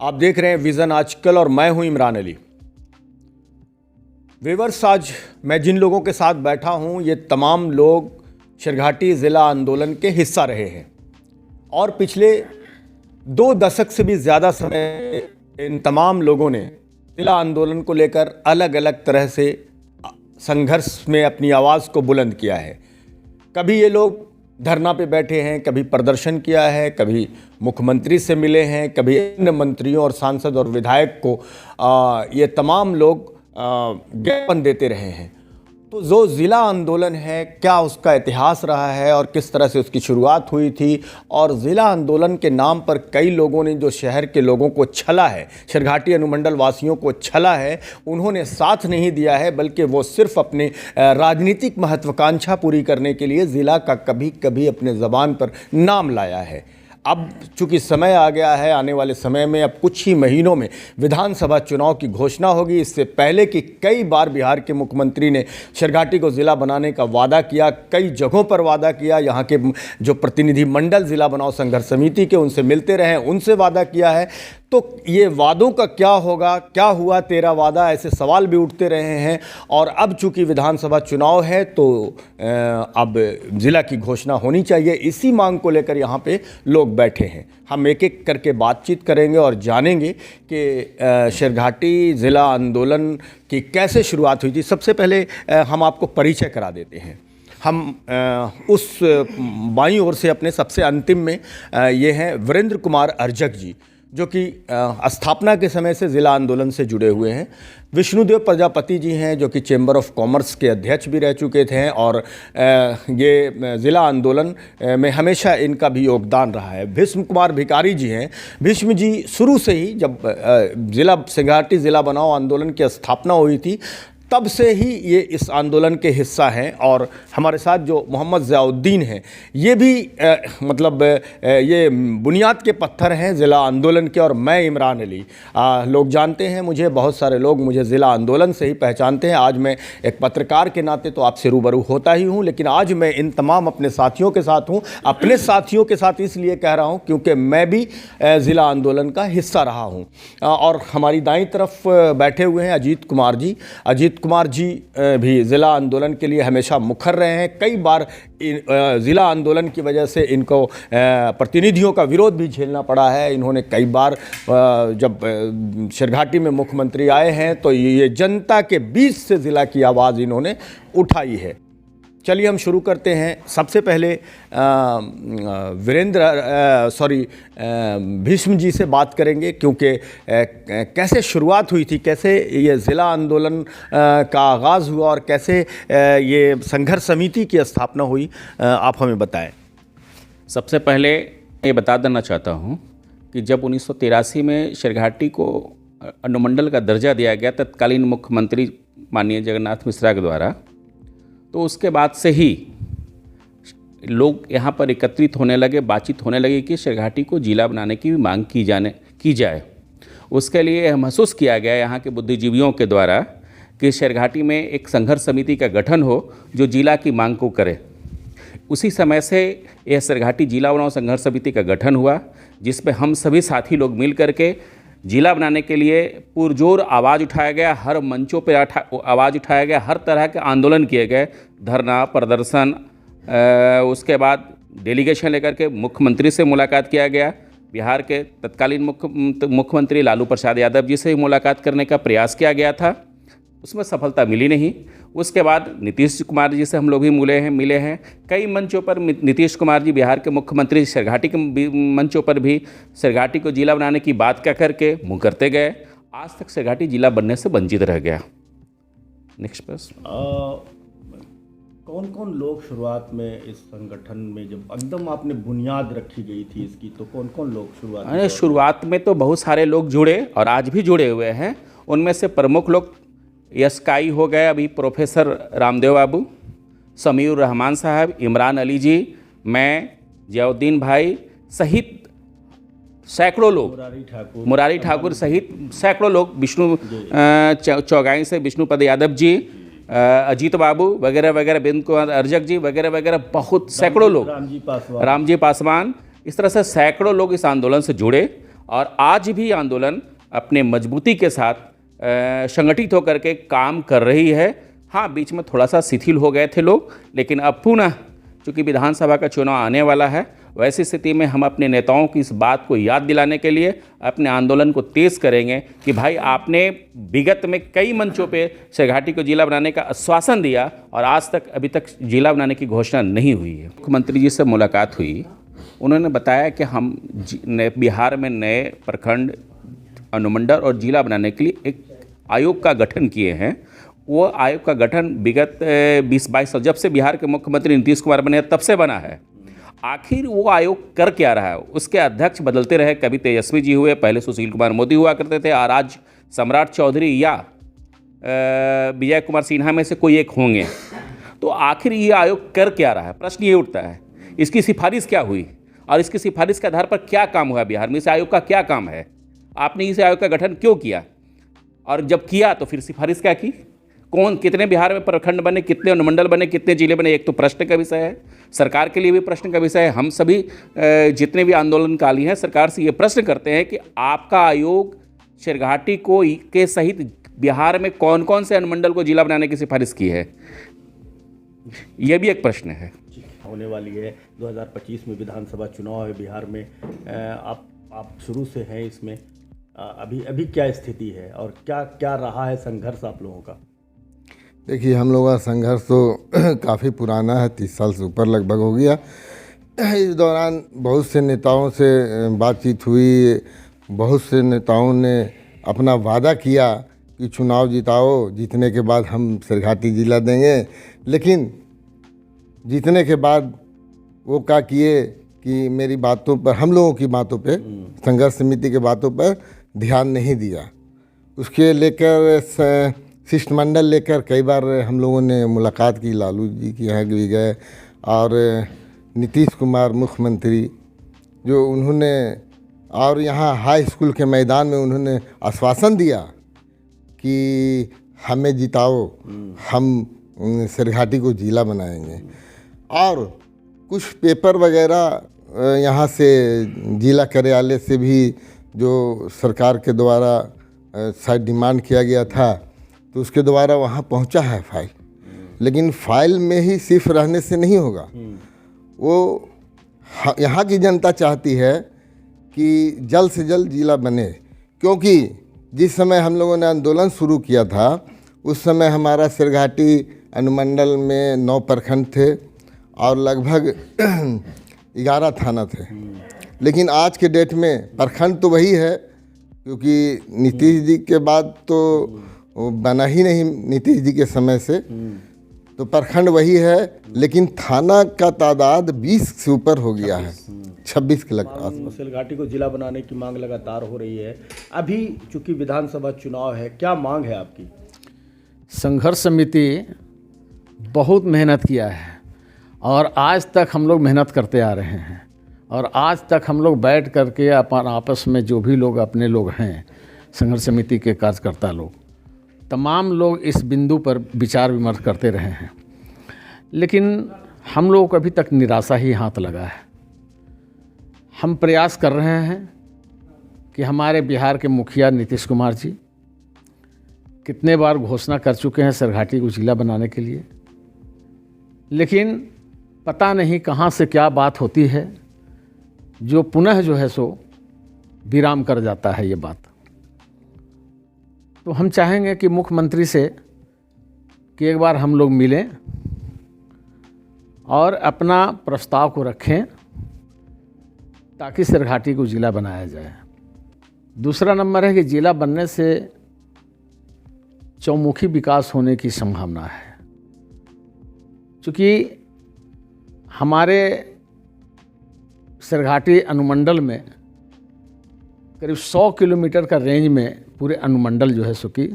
आप देख रहे हैं विजन आजकल और मैं हूं इमरान अली। व्यूअर्स, आज मैं जिन लोगों के साथ बैठा हूं ये तमाम लोग शिरघाटी ज़िला आंदोलन के हिस्सा रहे हैं और पिछले 2 दशक से भी ज़्यादा समय इन तमाम लोगों ने ज़िला आंदोलन को लेकर अलग अलग तरह से संघर्ष में अपनी आवाज़ को बुलंद किया है। कभी ये लोग धरना पे बैठे हैं, कभी प्रदर्शन किया है, कभी मुख्यमंत्री से मिले हैं, कभी अन्य मंत्रियों और सांसद और विधायक को ये तमाम लोग ज्ञापन देते रहे हैं। तो जो ज़िला आंदोलन है, क्या उसका इतिहास रहा है और किस तरह से उसकी शुरुआत हुई थी, और ज़िला आंदोलन के नाम पर कई लोगों ने जो शहर के लोगों को छला है, शिरघाटी अनुमंडल वासियों को छला है, उन्होंने साथ नहीं दिया है, बल्कि वो सिर्फ अपने राजनीतिक महत्वाकांक्षा पूरी करने के लिए ज़िला का कभी कभी अपने ज़बान पर नाम लाया है। अब चूंकि समय आ गया है, आने वाले समय में अब कुछ ही महीनों में विधानसभा चुनाव की घोषणा होगी। इससे पहले कि कई बार बिहार के मुख्यमंत्री ने शिरघाटी को ज़िला बनाने का वादा किया, कई जगहों पर वादा किया, यहाँ के जो प्रतिनिधि मंडल ज़िला बनाओ संघर्ष समिति के उनसे मिलते रहे, उनसे वादा किया है। तो ये वादों का क्या होगा, क्या हुआ तेरा वादा, ऐसे सवाल भी उठते रहे हैं। और अब चूंकि विधानसभा चुनाव है तो अब ज़िला की घोषणा होनी चाहिए, इसी मांग को लेकर यहाँ पे लोग बैठे हैं। हम एक एक करके बातचीत करेंगे और जानेंगे कि शिरघाटी ज़िला आंदोलन की कैसे शुरुआत हुई थी। सबसे पहले हम आपको परिचय करा देते हैं। हम उस बाईं ओर से अपने सबसे अंतिम में ये हैं वीरेंद्र कुमार अर्जक जी, जो कि स्थापना के समय से ज़िला आंदोलन से जुड़े हुए हैं। विष्णुदेव प्रजापति जी हैं, जो कि चैम्बर ऑफ कॉमर्स के अध्यक्ष भी रह चुके थे, और ये ज़िला आंदोलन में हमेशा इनका भी योगदान रहा है। भीष्म कुमार भिकारी जी हैं। भीष्म जी शुरू से ही, जब शिरघाटी ज़िला बनाओ आंदोलन की स्थापना हुई थी, तब से ही ये इस आंदोलन के हिस्सा हैं। और हमारे साथ जो मोहम्मद ज़ियाउद्दीन हैं, ये भी ये बुनियाद के पत्थर हैं ज़िला आंदोलन के। और मैं इमरान अली, लोग जानते हैं मुझे, बहुत सारे लोग मुझे ज़िला आंदोलन से ही पहचानते हैं। आज मैं एक पत्रकार के नाते तो आपसे रूबरू होता ही हूँ, लेकिन आज मैं इन तमाम अपने साथियों के साथ हूँ। अपने साथियों के साथ इसलिए कह रहा हूँ क्योंकि मैं भी ज़िला आंदोलन का हिस्सा रहा हूँ। और हमारी दाईं तरफ बैठे हुए हैं अजीत कुमार जी। अजीत कुमार जी भी ज़िला आंदोलन के लिए हमेशा मुखर रहे हैं। कई बार ज़िला आंदोलन की वजह से इनको प्रतिनिधियों का विरोध भी झेलना पड़ा है। इन्होंने कई बार जब शिरघाटी में मुख्यमंत्री आए हैं तो ये जनता के बीच से ज़िला की आवाज़ इन्होंने उठाई है। चलिए हम शुरू करते हैं। सबसे पहले भीष्म जी से बात करेंगे, क्योंकि कैसे शुरुआत हुई थी, कैसे ये ज़िला आंदोलन का आगाज़ हुआ और कैसे ये संघर्ष समिति की स्थापना हुई, आप हमें बताएं। सबसे पहले ये बता देना चाहता हूँ कि जब 1983 में शिरघाटी को अनुमंडल का दर्जा दिया गया तत्कालीन मुख्यमंत्री माननीय जगन्नाथ मिश्रा के द्वारा, तो उसके बाद से ही लोग यहाँ पर एकत्रित होने लगे, बातचीत होने लगी कि शिरघाटी को जिला बनाने की भी मांग की जाए। उसके लिए यह महसूस किया गया यहाँ के बुद्धिजीवियों के द्वारा कि शिरघाटी में एक संघर्ष समिति का गठन हो जो जिला की मांग को करे। उसी समय से यह शिरघाटी जिला बनाओ संघर्ष समिति का गठन हुआ, जिसमें हम सभी साथी लोग मिल करके जिला बनाने के लिए पुरजोर आवाज़ उठाया गया, हर मंचों पर आवाज़ उठाया गया, हर तरह के आंदोलन किए गए, धरना, प्रदर्शन। उसके बाद डेलीगेशन लेकर के मुख्यमंत्री से मुलाकात किया गया। बिहार के तत्कालीन मुख्यमंत्री लालू प्रसाद यादव जी से मुलाकात करने का प्रयास किया गया था, उसमें सफलता मिली नहीं। उसके बाद नीतीश कुमार जी से हम लोग भी मिले हैं कई मंचों पर। नीतीश कुमार जी बिहार के मुख्यमंत्री शिरघाटी के मंचों पर भी शिरघाटी को जिला बनाने की बात कह करके मुँह करते गए। आज तक शिरघाटी जिला बनने से वंचित रह गया। नेक्स्ट प्रश्न। कौन कौन लोग शुरुआत में इस संगठन में, जब एकदम आपने बुनियाद रखी गई थी इसकी, तो कौन कौन लोग शुरुआत में तो बहुत सारे लोग जुड़े और आज भी जुड़े हुए हैं। उनमें से प्रमुख लोग यस्काई हो गए, अभी प्रोफेसर रामदेव बाबू, समीउर रहमान साहब, इमरान अली जी, मैं, ज़ियाउद्दीन भाई सहित सैकड़ों लोग, मुरारी ठाकुर सहित सैकड़ों लोग, विष्णु चौगाई से विष्णुपद यादव जी, अजीत बाबू वगैरह वगैरह, वीरेंद्र कुमार अर्जक जी वगैरह वगैरह, बहुत सैकड़ों लोग, रामजी पासवान, इस तरह से सैकड़ों लोग इस आंदोलन से जुड़े और आज भी आंदोलन अपने मजबूती के साथ संगठित होकर के काम कर रही है। हाँ, बीच में थोड़ा सा शिथिल हो गए थे लोग, लेकिन अब पुनः चूँकि विधानसभा का चुनाव आने वाला है, वैसी स्थिति में हम अपने नेताओं की इस बात को याद दिलाने के लिए अपने आंदोलन को तेज़ करेंगे कि भाई आपने विगत में कई मंचों पे शेरघाटी को जिला बनाने का आश्वासन दिया और आज तक अभी तक जिला बनाने की घोषणा नहीं हुई है। मुख्यमंत्री जी से मुलाकात हुई, उन्होंने बताया कि हम बिहार में नए प्रखंड, अनुमंडल और जिला बनाने के लिए एक आयोग का गठन किए हैं। वो आयोग का गठन विगत 20-22 साल, जब से बिहार के मुख्यमंत्री नीतीश कुमार बने तब से बना है। आखिर वो आयोग कर क्या रहा है? उसके अध्यक्ष बदलते रहे, कभी तेजस्वी जी हुए, पहले सुशील कुमार मोदी हुआ करते थे, और आज सम्राट चौधरी या विजय कुमार सिन्हा में से कोई एक होंगे। तो आखिर ये आयोग कर क्या रहा है? प्रश्न ये उठता है, इसकी सिफारिश क्या हुई और इसकी सिफारिश के आधार पर क्या काम हुआ बिहार में? इस आयोग का क्या काम है? आपने इस आयोग का गठन क्यों किया? और जब किया तो फिर सिफारिश क्या की? कौन, कितने बिहार में प्रखंड बने, कितने अनुमंडल बने, कितने जिले बने? एक तो प्रश्न का विषय है, सरकार के लिए भी प्रश्न का विषय है। हम सभी जितने भी आंदोलनकाली हैं सरकार से ये प्रश्न करते हैं कि आपका आयोग शेरघाटी को के सहित बिहार में कौन कौन से अनुमंडल को जिला बनाने की सिफारिश की है? यह भी एक प्रश्न है। होने वाली है 2025 में विधानसभा चुनाव है बिहार में। आप शुरू से हैं इसमें, अभी क्या स्थिति है और क्या रहा है संघर्ष आप लोगों का? देखिए, हम लोगों का संघर्ष तो काफ़ी पुराना है, 30 साल से ऊपर लगभग हो गया। इस दौरान बहुत से नेताओं से बातचीत हुई, बहुत से नेताओं ने अपना वादा किया कि चुनाव जिताओ, जीतने के बाद हम शेरघाटी जिला देंगे। लेकिन जीतने के बाद वो क्या किए कि मेरी बातों पर, हम लोगों की बातों पे, संघर्ष समिति के बातों पर ध्यान नहीं दिया। उसके लेकर शिष्टमंडल लेकर कई बार हम लोगों ने मुलाकात की, लालू जी के यहाँ भी गए, और नीतीश कुमार मुख्यमंत्री जो उन्होंने, और यहाँ हाई स्कूल के मैदान में उन्होंने आश्वासन दिया कि हमें जिताओ, हम शेरघाटी को जिला बनाएंगे। और कुछ पेपर वगैरह यहाँ से जिला कार्यालय से भी जो सरकार के द्वारा शायद डिमांड किया गया था, तो उसके द्वारा वहाँ पहुँचा है फाइल। लेकिन फाइल में ही सिर्फ रहने से नहीं होगा, वो यहाँ की जनता चाहती है कि जल्द से जल्द जिला बने। क्योंकि जिस समय हम लोगों ने आंदोलन शुरू किया था उस समय हमारा शेरघाटी अनुमंडल में 9 प्रखंड थे और लगभग 11 थाना थे। लेकिन आज के डेट में प्रखंड तो वही है, क्योंकि नीतीश जी के बाद तो वो बना ही नहीं, नीतीश जी के समय से, तो प्रखंड वही है। लेकिन थाना का तादाद 20 से ऊपर हो गया है, 26 के लगभग। शेरघाटी को जिला बनाने की मांग लगातार हो रही है। अभी चूंकि विधानसभा चुनाव है, क्या मांग है आपकी? संघर्ष समिति बहुत मेहनत किया है और आज तक हम लोग मेहनत करते आ रहे हैं, और आज तक हम लोग बैठ करके अपन आपस में जो भी लोग अपने लोग हैं, संघर्ष समिति के कार्यकर्ता लोग, तमाम लोग इस बिंदु पर विचार विमर्श करते रहे हैं। लेकिन हम लोगों को अभी तक निराशा ही हाथ लगा है। हम प्रयास कर रहे हैं कि हमारे बिहार के मुखिया नीतीश कुमार जी कितने बार घोषणा कर चुके हैं शेरघाटी को जिला बनाने के लिए, लेकिन पता नहीं कहाँ से क्या बात होती है जो पुनः जो है सो विराम कर जाता है ये बात। तो हम चाहेंगे कि मुख्यमंत्री से कि एक बार हम लोग मिलें और अपना प्रस्ताव को रखें ताकि शेरघाटी को जिला बनाया जाए। दूसरा नंबर है कि जिला बनने से चौमुखी विकास होने की संभावना है, क्योंकि हमारे शेरघाटी अनुमंडल में करीब 100 किलोमीटर का रेंज में पूरे अनुमंडल जो है सो कि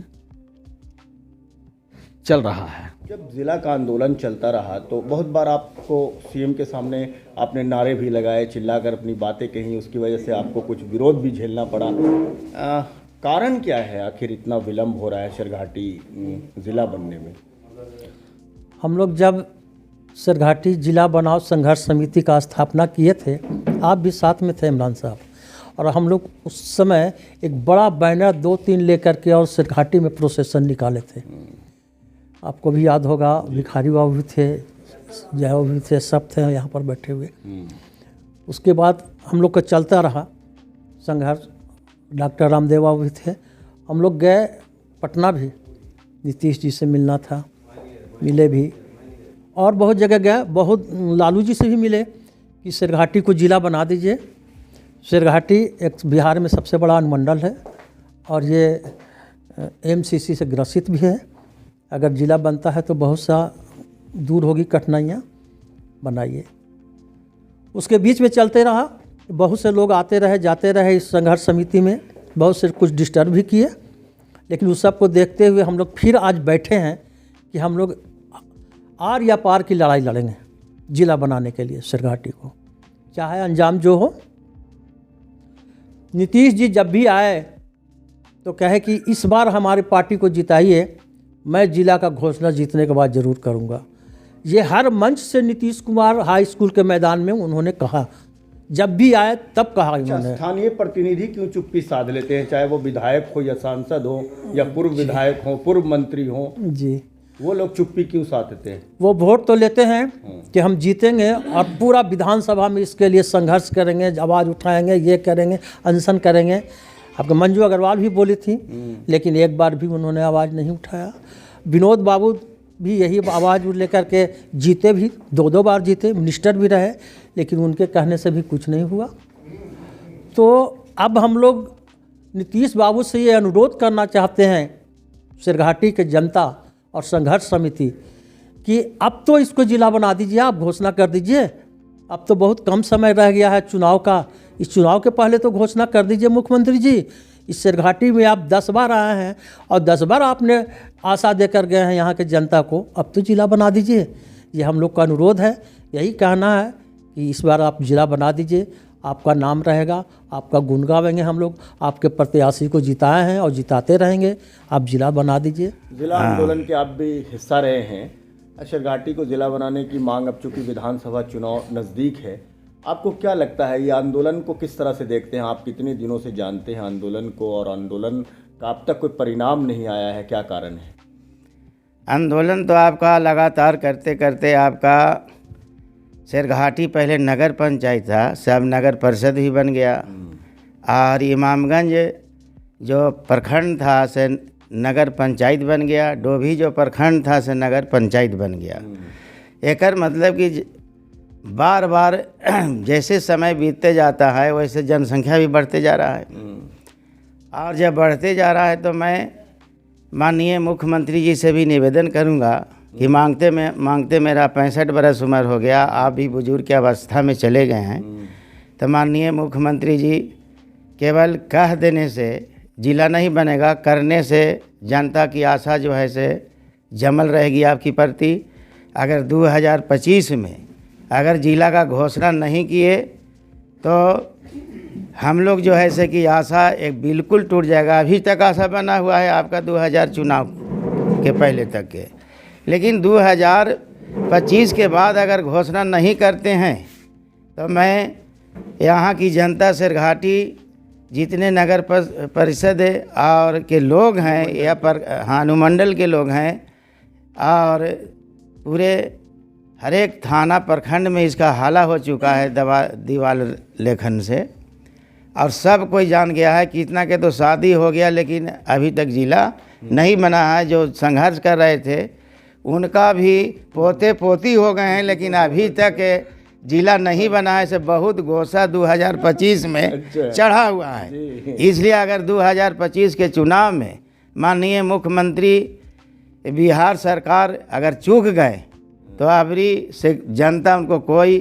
चल रहा है। जब जिला का आंदोलन चलता रहा तो बहुत बार आपको सीएम के सामने आपने नारे भी लगाए, चिल्लाकर अपनी बातें कही, उसकी वजह से आपको कुछ विरोध भी झेलना पड़ा। कारण क्या है आखिर इतना विलम्ब हो रहा है शेरघाटी ज़िला बनने में? हम लोग जब शेरघाटी जिला बनाओ संघर्ष समिति का स्थापना किए थे, आप भी साथ में थे इमरान साहब, और हम लोग उस समय एक बड़ा बैनर 2-3 लेकर के और सिरघाटी में प्रोसेसन निकाले थे। आपको भी याद होगा, भिखारी बाबू भी थे, जय बाबू भी थे, सब थे यहाँ पर बैठे हुए। उसके बाद हम लोग का चलता रहा संघर्ष। डॉक्टर रामदेव बाबू भी थे। हम लोग गए पटना भी, नीतीश जी से मिलना था, मिले भी, और बहुत जगह गए, बहुत लालू जी से भी मिले कि सिरघाटी को ज़िला बना दीजिए। सिरघाटी एक बिहार में सबसे बड़ा अनुमंडल है और ये एमसीसी से ग्रसित भी है। अगर ज़िला बनता है तो बहुत सा दूर होगी कठिनाइयाँ, बनाइए। उसके बीच में चलते रहा, बहुत से लोग आते रहे जाते रहे इस संघर्ष समिति में, बहुत से कुछ डिस्टर्ब भी किए, लेकिन उस सब को देखते हुए हम लोग फिर आज बैठे हैं कि हम लोग आर या पार की लड़ाई लड़ेंगे ज़िला बनाने के लिए सिरघाटी को, चाहे अंजाम जो हो। नीतीश जी जब भी आए तो कहे कि इस बार हमारी पार्टी को जिताइए, मैं ज़िला का घोषणा जीतने के बाद ज़रूर करूँगा। ये हर मंच से नीतीश कुमार हाई स्कूल के मैदान में उन्होंने कहा, जब भी आए तब कहा इन्होंने। स्थानीय प्रतिनिधि क्यों चुप्पी साध लेते हैं, चाहे वो विधायक हो या सांसद हो या पूर्व विधायक हो, पूर्व मंत्री हो जी, वो लोग चुप्पी क्यों साधते हैं? वो वोट तो लेते हैं कि हम जीतेंगे और पूरा विधानसभा में इसके लिए संघर्ष करेंगे, आवाज़ उठाएंगे, ये करेंगे, अनशन करेंगे। आपको मंजू अग्रवाल भी बोली थी, लेकिन एक बार भी उन्होंने आवाज़ नहीं उठाया। विनोद बाबू भी यही आवाज़ लेकर के जीते भी, 2 बार जीते, मिनिस्टर भी रहे, लेकिन उनके कहने से भी कुछ नहीं हुआ। तो अब हम लोग नीतीश बाबू से ये अनुरोध करना चाहते हैं, सिरघाटी के जनता और संघर्ष समिति, कि अब तो इसको ज़िला बना दीजिए, आप घोषणा कर दीजिए। अब तो बहुत कम समय रह गया है चुनाव का, इस चुनाव के पहले तो घोषणा कर दीजिए मुख्यमंत्री जी। इस सिरघाटी में आप 10 बार आए हैं और 10 बार आपने आशा देकर गए हैं यहाँ के जनता को, अब तो ज़िला बना दीजिए। ये हम लोग का अनुरोध है, यही कहना है कि इस बार आप ज़िला बना दीजिए, आपका नाम रहेगा, आपका गुण गावेंगे हम लोग, आपके प्रत्याशी को जिताए हैं और जिताते रहेंगे, आप ज़िला बना दीजिए। जिला आंदोलन के आप भी हिस्सा रहे हैं। सिरघाटी को जिला बनाने की मांग, अब चूंकि विधानसभा चुनाव नज़दीक है, आपको क्या लगता है ये आंदोलन को किस तरह से देखते हैं? आप कितने दिनों से जानते हैं आंदोलन को, और आंदोलन का अब तक कोई परिणाम नहीं आया है, क्या कारण है? आंदोलन तो आपका लगातार करते करते आपका सिरघाटी पहले नगर पंचायत था, सब नगर परिषद ही बन गया, और इमामगंज जो प्रखंड था से नगर पंचायत बन गया, डोभी जो प्रखंड था से नगर पंचायत बन गया। एकर मतलब कि बार बार जैसे समय बीतते जाता है वैसे जनसंख्या भी बढ़ते जा रहा है, और जब बढ़ते जा रहा है तो मैं माननीय मुख्यमंत्री जी से भी निवेदन करूंगा कि मांगते मेरा 65 बरस उम्र हो गया, आप भी बुजुर्ग की अवस्था में चले गए हैं, तो माननीय मुख्यमंत्री जी केवल कह देने से ज़िला नहीं बनेगा, करने से जनता की आशा जो है से जमल रहेगी आपकी प्रति। अगर 2025 में अगर ज़िला का घोषणा नहीं किए तो हम लोग जो है से कि आशा एक बिल्कुल टूट जाएगा। अभी तक आशा बना हुआ है आपका 2000 चुनाव के पहले तक के, लेकिन 2025 के बाद अगर घोषणा नहीं करते हैं तो मैं यहाँ की जनता सिरघाटी जितने नगर परिषद और के लोग हैं या अनुमंडल के लोग हैं और पूरे हर एक थाना प्रखंड में इसका हाला हो चुका है दीवार लेखन से, और सब कोई जान गया है। कितना के तो शादी हो गया लेकिन अभी तक ज़िला नहीं बना है। जो संघर्ष कर रहे थे उनका भी पोते पोती हो गए हैं, लेकिन अभी तक ज़िला नहीं बना है। से बहुत गोसा 2025 में चढ़ा हुआ है। इसलिए अगर 2025 के चुनाव में माननीय मुख्यमंत्री बिहार सरकार अगर चूक गए तो अबरी से जनता उनको कोई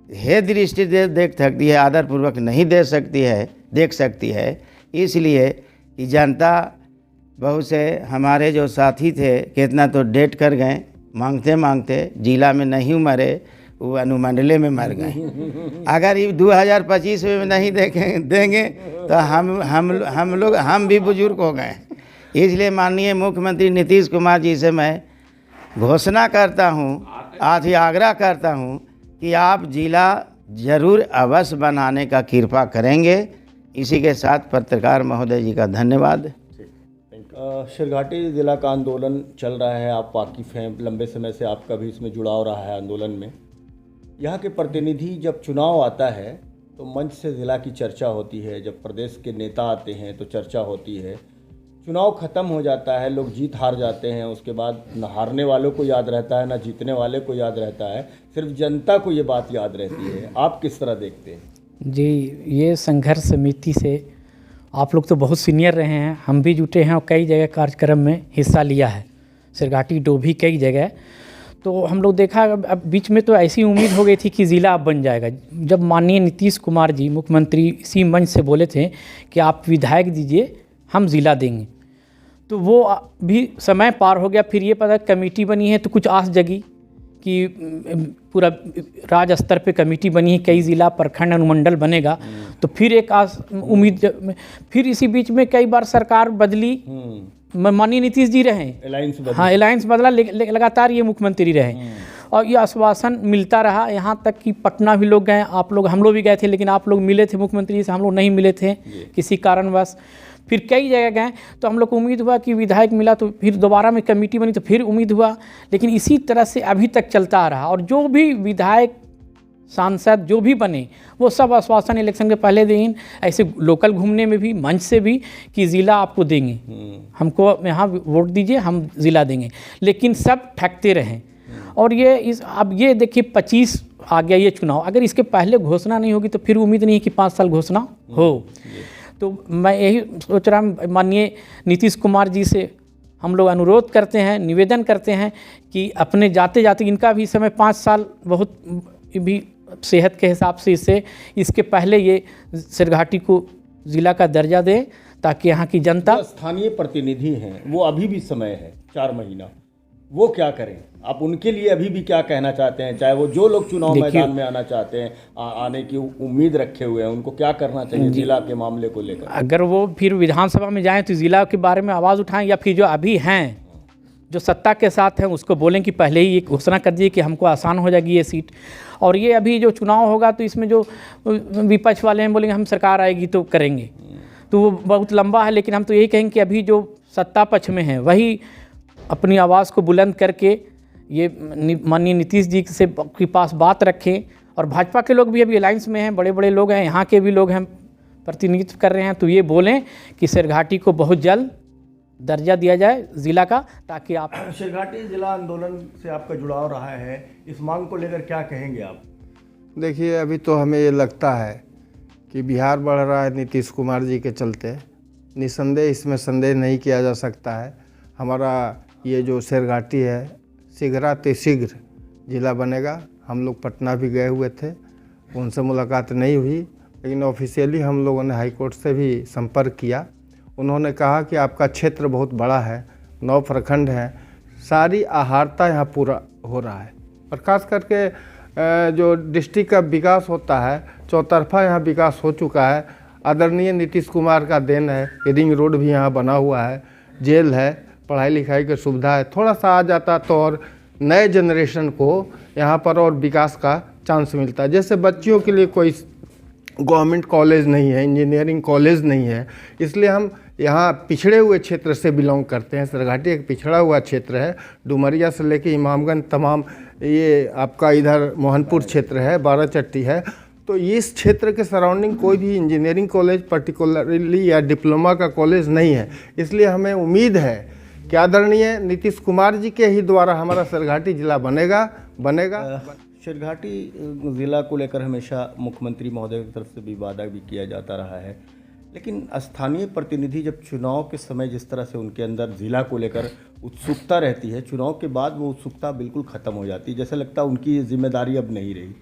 हे दृष्टि देख सकती है, आदरपूर्वक नहीं देख सकती है। इसलिए कि जनता बहुत से हमारे जो साथी थे कितना तो डेट कर गए, मांगते मांगते ज़िला में नहीं मरे, वो अनुमंडले में मर गए। अगर ये 2025 में नहीं देंगे तो हम भी बुजुर्ग हो गए। इसलिए माननीय मुख्यमंत्री नीतीश कुमार जी से मैं घोषणा करता हूँ, आज ही आग्रह करता हूँ कि आप ज़िला ज़रूर अवश्य बनाने का कृपा करेंगे, इसी के साथ पत्रकार महोदय जी का धन्यवाद। शिरघाटी ज़िला का आंदोलन चल रहा है, आप वाकिफ़ हैं, लंबे समय से आपका भी इसमें जुड़ाव रहा है आंदोलन में। यहाँ के प्रतिनिधि जब चुनाव आता है तो मंच से ज़िला की चर्चा होती है, जब प्रदेश के नेता आते हैं तो चर्चा होती है। चुनाव ख़त्म हो जाता है, लोग जीत हार जाते हैं, उसके बाद न हारने वालों को याद रहता है न जीतने वाले को याद रहता है, सिर्फ जनता को ये बात याद रहती है। आप किस तरह देखते हैं? जी, ये संघर्ष समिति से आप लोग तो बहुत सीनियर रहे हैं, हम भी जुटे हैं और कई जगह कार्यक्रम में हिस्सा लिया है, सिरघाटी डोभी कई जगह। तो हम लोग देखा, अब बीच में तो ऐसी उम्मीद हो गई थी कि ज़िला अब बन जाएगा। जब माननीय नीतीश कुमार जी मुख्यमंत्री इसी मंच से बोले थे कि आप विधायक दीजिए, हम ज़िला देंगे, तो वो भी समय पार हो गया। फिर ये पता कमेटी बनी है तो कुछ आस जगी कि पूरा राज्य स्तर पे कमेटी बनी है, कई ज़िला प्रखंड अनुमंडल बनेगा, तो फिर एक आस उम्मीद। फिर इसी बीच में कई बार सरकार बदली, माननीय नीतीश जी रहे, हाँ अलायंस बदला, लगातार ये मुख्यमंत्री रहे और ये आश्वासन मिलता रहा। यहाँ तक कि पटना भी लोग गए, आप लोग, हम लोग भी गए थे, लेकिन आप लोग मिले थे मुख्यमंत्री से, हम लोग नहीं मिले थे किसी कारणवश। फिर कई जगह गए तो हम लोग को उम्मीद हुआ कि विधायक मिला, तो फिर दोबारा में कमेटी बनी तो फिर उम्मीद हुआ, लेकिन इसी तरह से अभी तक चलता आ रहा। और जो भी विधायक सांसद जो भी बने वो सब आश्वासन इलेक्शन के पहले दिन, ऐसे लोकल घूमने में भी, मंच से भी, कि ज़िला आपको देंगे, हमको यहाँ वोट दीजिए, हम ज़िला देंगे, लेकिन सब ठगते रहें। और ये अब ये देखिए 25 आ गया ये चुनाव, अगर इसके पहले घोषणा नहीं होगी तो फिर उम्मीद नहीं है कि 5 साल घोषणा हो। तो मैं यही सोच रहा हूँ, माननीय नीतीश कुमार जी से हम लोग अनुरोध करते हैं, निवेदन करते हैं कि अपने जाते जाते इनका भी समय 5 साल बहुत भी सेहत के हिसाब से, इसके पहले ये सिरघाटी को ज़िला का दर्जा दें, ताकि यहाँ की जनता। स्थानीय प्रतिनिधि हैं, वो अभी भी समय है 4 महीना, वो क्या करें? आप उनके लिए अभी भी क्या कहना चाहते हैं? चाहे वो जो लोग चुनाव मैदान में आना चाहते हैं, आने की उम्मीद रखे हुए हैं, उनको क्या करना चाहिए जिला के मामले को लेकर? अगर वो फिर विधानसभा में जाएं तो जिला के बारे में आवाज़ उठाएं, या फिर जो अभी हैं, जो सत्ता के साथ हैं, उसको बोलें कि पहले ही घोषणा कर दिए कि हमको आसान हो जाएगी ये सीट। और ये अभी जो चुनाव होगा तो इसमें जो विपक्ष वाले हैं बोलेंगे हम सरकार आएगी तो करेंगे, तो वो बहुत लंबा है। लेकिन हम तो यही कहेंगे कि अभी जो सत्ता पक्ष में है वही अपनी आवाज़ को बुलंद करके ये माननीय नीतीश जी से के पास बात रखें। और भाजपा के लोग भी अभी अलायंस में हैं, बड़े बड़े लोग हैं, यहाँ के भी लोग हैं, प्रतिनिधित्व कर रहे हैं, तो ये बोलें कि सिरघाटी को बहुत जल्द दर्जा दिया जाए ज़िला का, ताकि आप। सिरघाटी जिला आंदोलन से आपका जुड़ाव रहा है, इस मांग को लेकर क्या कहेंगे आप? देखिए, अभी तो हमें ये लगता है कि बिहार बढ़ रहा है नीतीश कुमार जी के चलते, निसंदेह इसमें संदेह नहीं किया जा सकता है। हमारा ये जो सिरघाटी है शीघ्र जिला बनेगा। हम लोग पटना भी गए हुए थे, उनसे मुलाकात नहीं हुई, लेकिन ऑफिशियली हम लोगों ने हाई कोर्ट से भी संपर्क किया। उन्होंने कहा कि आपका क्षेत्र बहुत बड़ा है, 9 प्रखंड हैं, सारी आहारता यहाँ पूरा हो रहा है, और ख़ास करके जो डिस्ट्रिक्ट का विकास होता है, चौतरफा यहाँ विकास हो चुका है। आदरणीय नीतीश कुमार का देन है, रिंग रोड भी यहाँ बना हुआ है, जेल है, पढ़ाई लिखाई की सुविधा है। थोड़ा सा आ जाता तो और नए जनरेशन को यहाँ पर और विकास का चांस मिलता है। जैसे बच्चियों के लिए कोई गवर्नमेंट कॉलेज नहीं है, इंजीनियरिंग कॉलेज नहीं है, इसलिए हम यहाँ पिछड़े हुए क्षेत्र से बिलोंग करते हैं। सिरघाटी एक पिछड़ा हुआ क्षेत्र है, डुमरिया से लेके इमामगंज तमाम, ये आपका इधर मोहनपुर क्षेत्र है, बाराचट्टी है, तो इस क्षेत्र के सराउंडिंग कोई भी इंजीनियरिंग कॉलेज पर्टिकुलरली या डिप्लोमा का कॉलेज नहीं है। इसलिए हमें उम्मीद है कि आदरणीय नीतीश कुमार जी के ही द्वारा हमारा सिरघाटी जिला बनेगा। सिरघाटी ज़िला को लेकर हमेशा मुख्यमंत्री महोदय की तरफ से भी वादा भी किया जाता रहा है, लेकिन स्थानीय प्रतिनिधि जब चुनाव के समय जिस तरह से उनके अंदर ज़िला को लेकर उत्सुकता रहती है, चुनाव के बाद वो उत्सुकता बिल्कुल ख़त्म हो जाती है, जैसे लगता है उनकी जिम्मेदारी अब नहीं रही।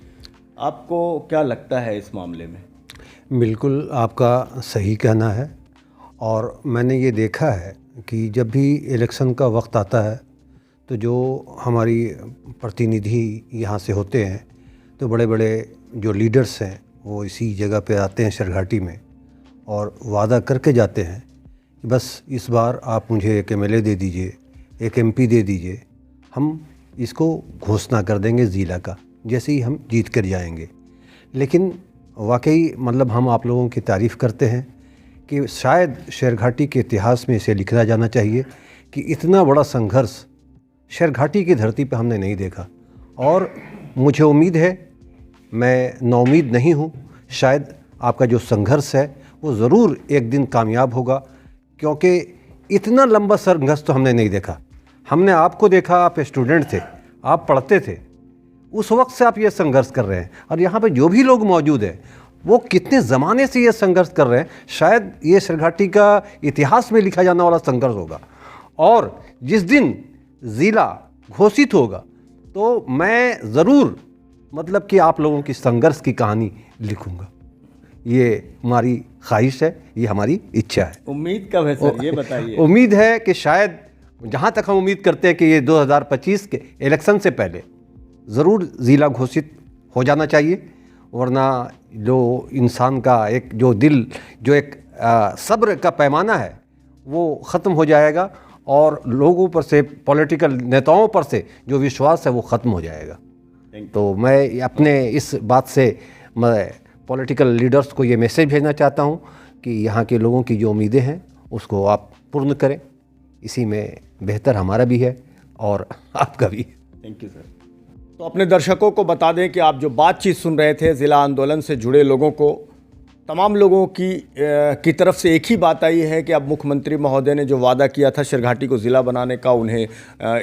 आपको क्या लगता है इस मामले में? बिल्कुल आपका सही कहना है, और मैंने ये देखा है कि जब भी इलेक्शन का वक्त आता है तो जो हमारी प्रतिनिधि यहाँ से होते हैं, तो बड़े बड़े जो लीडर्स हैं वो इसी जगह पे आते हैं सिरघाटी में, और वादा करके जाते हैं कि बस इस बार आप मुझे एक MLA दे दीजिए, एक MP दे दीजिए, हम इसको घोषणा कर देंगे ज़िला का, जैसे ही हम जीत कर जाएंगे। लेकिन वाकई मतलब हम आप लोगों की तारीफ़ करते हैं कि शायद शेरघाटी के इतिहास में इसे लिखा जाना चाहिए कि इतना बड़ा संघर्ष शेरघाटी की धरती पर हमने नहीं देखा। और मुझे उम्मीद है, मैं नाउम्मीद नहीं हूँ, शायद आपका जो संघर्ष है वो ज़रूर एक दिन कामयाब होगा, क्योंकि इतना लंबा संघर्ष तो हमने नहीं देखा। हमने आपको देखा, आप स्टूडेंट थे, आप पढ़ते थे, उस वक्त से आप ये संघर्ष कर रहे हैं। और यहाँ पे जो भी लोग मौजूद हैं वो कितने ज़माने से ये संघर्ष कर रहे हैं। शायद ये शेरघाटी का इतिहास में लिखा जाने वाला संघर्ष होगा। और जिस दिन ज़िला घोषित होगा तो मैं ज़रूर मतलब कि आप लोगों की संघर्ष की कहानी लिखूँगा। ये हमारी ख्वाहिश है, ये हमारी इच्छा है। उम्मीद कब है सर, ये बताइए। उम्मीद है कि शायद, जहाँ तक हम उम्मीद करते हैं कि ये 2025 के इलेक्शन से पहले ज़रूर ज़िला घोषित हो जाना चाहिए, वरना जो इंसान का एक जो दिल, जो एक सब्र का पैमाना है वो ख़त्म हो जाएगा और लोगों पर से, पॉलिटिकल नेताओं पर से जो विश्वास है वो ख़त्म हो जाएगा। तो मैं अपने इस बात से मैं पॉलिटिकल लीडर्स को ये मैसेज भेजना चाहता हूँ कि यहाँ के लोगों की जो उम्मीदें हैं उसको आप पूर्ण करें। इसी में बेहतर हमारा भी है और आपका भी। Thank you sir. तो अपने दर्शकों को बता दें कि आप जो बातचीत सुन रहे थे ज़िला आंदोलन से जुड़े लोगों को, तमाम लोगों की तरफ से एक ही बात आई है कि अब मुख्यमंत्री महोदय ने जो वादा किया था शेरघाटी को ज़िला बनाने का, उन्हें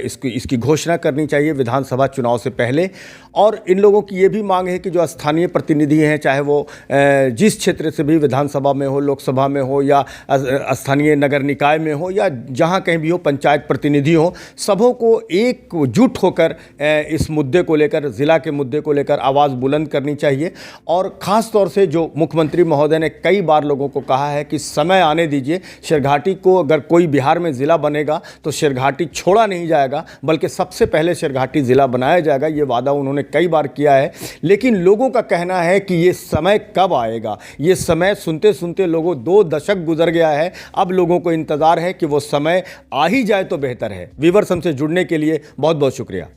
इसकी घोषणा करनी चाहिए विधानसभा चुनाव से पहले। और इन लोगों की ये भी मांग है कि जो स्थानीय प्रतिनिधि हैं, चाहे वो जिस क्षेत्र से भी विधानसभा में हो, लोकसभा में हो या स्थानीय नगर निकाय में हो या जहाँ कहीं भी हो, पंचायत प्रतिनिधि हो, सबों को एकजुट होकर इस मुद्दे को लेकर, ज़िला के मुद्दे को लेकर आवाज़ बुलंद करनी चाहिए। और ख़ास तौर से जो मुख्यमंत्री महोदय ने कई बार लोगों को कहा है कि समय आने दीजिए, शेरघाटी को अगर कोई बिहार में ज़िला बनेगा तो शेरघाटी छोड़ा नहीं जाएगा, बल्कि सबसे पहले शेरघाटी ज़िला बनाया जाएगा। ये वादा उन्होंने कई बार किया है। लेकिन लोगों का कहना है कि ये समय कब आएगा, ये समय सुनते सुनते लोगों 2 दशक गुजर गया है। अब लोगों को इंतज़ार है कि वो समय आ ही जाए तो बेहतर है। व्यूअर्स, हमसे जुड़ने के लिए बहुत बहुत शुक्रिया।